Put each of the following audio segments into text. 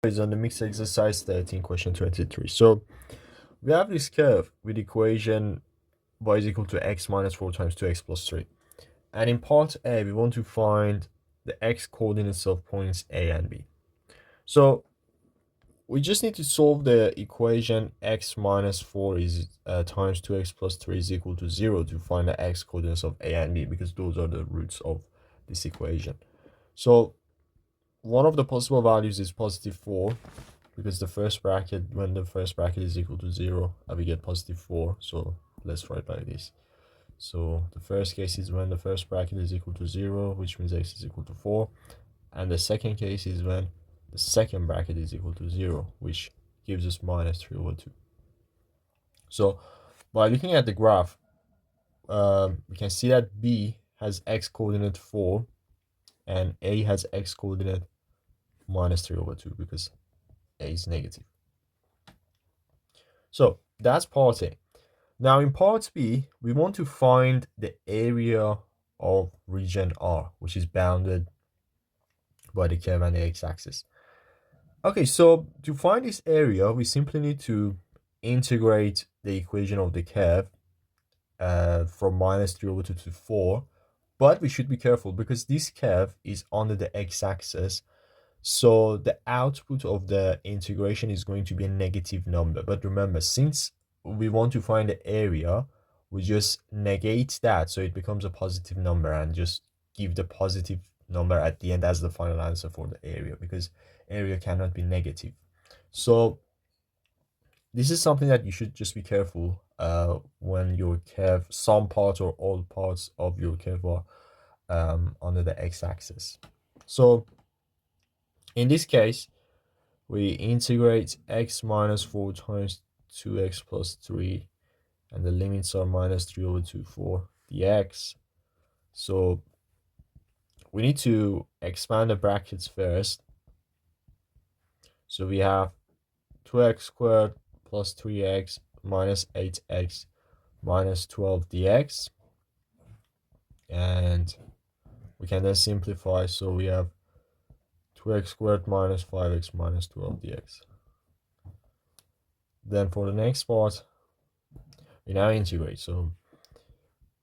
Is on the mixed exercise 13 question 23. So we have this curve with equation y is equal to x minus 4 times 2x plus 3, and in part A we want to find the x coordinates of points A and B. So we just need to solve the equation x minus 4 is times 2x plus 3 is equal to 0 to find the x coordinates of A and B, because those are the roots of this equation. So one of the possible values is positive 4, because the first bracket, when the first bracket is equal to 0, we get positive 4. So let's write like this. So the first case is when the first bracket is equal to 0, which means x is equal to 4. And the second case is when the second bracket is equal to 0, which gives us minus 3 over 2. So by looking at the graph, we can see that B has x coordinate 4 and A has x coordinate minus 3 over 2, because A is negative. So that's part A. Now in part B, we want to find the area of region R, which is bounded by the curve and the x-axis. Okay, so to find this area, we simply need to integrate the equation of the curve from minus 3 over 2 to 4. But we should be careful, because this curve is under the x-axis. So the output of the integration is going to be a negative number. But remember, since we want to find the area, we just negate that, so it becomes a positive number, and just give the positive number at the end as the final answer for the area, because area cannot be negative. So this is something that you should just be careful when your curve, some parts or all parts of your curve are under the x-axis. So in this case, we integrate x minus 4 times 2x plus 3, and the limits are minus 3 over 2 for dx. So we need to expand the brackets first. So we have 2x squared plus 3x minus 8x minus 12 dx. And we can then simplify. So we have 2x squared minus 5x minus 12 dx. Then for the next part, we now integrate. So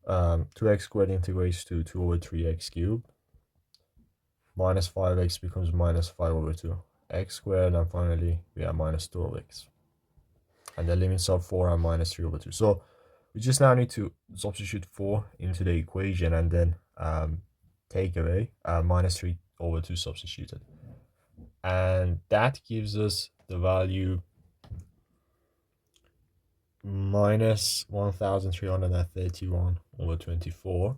2x squared integrates to 2 over 3x cubed. Minus 5x becomes minus 5 over 2 x squared, and finally we have minus 12x. And the limits are 4 and minus 3 over 2. So we just now need to substitute 4 into the equation, and then take away minus 3 over 2 substituted. And that gives us the value minus 1331 over 24.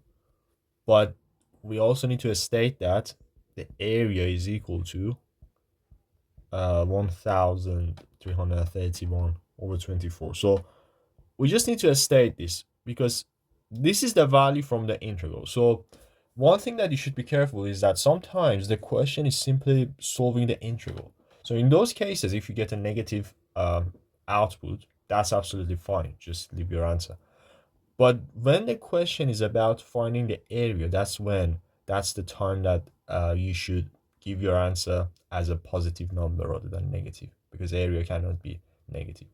But we also need to state that the area is equal to 1331 over 24. So we just need to state this, because this is the value from the integral. So one thing that you should be careful is that sometimes the question is simply solving the integral. So in those cases, if you get a negative output, that's absolutely fine. Just leave your answer. But when the question is about finding the area, that's the time that you should give your answer as a positive number rather than negative, because area cannot be negative.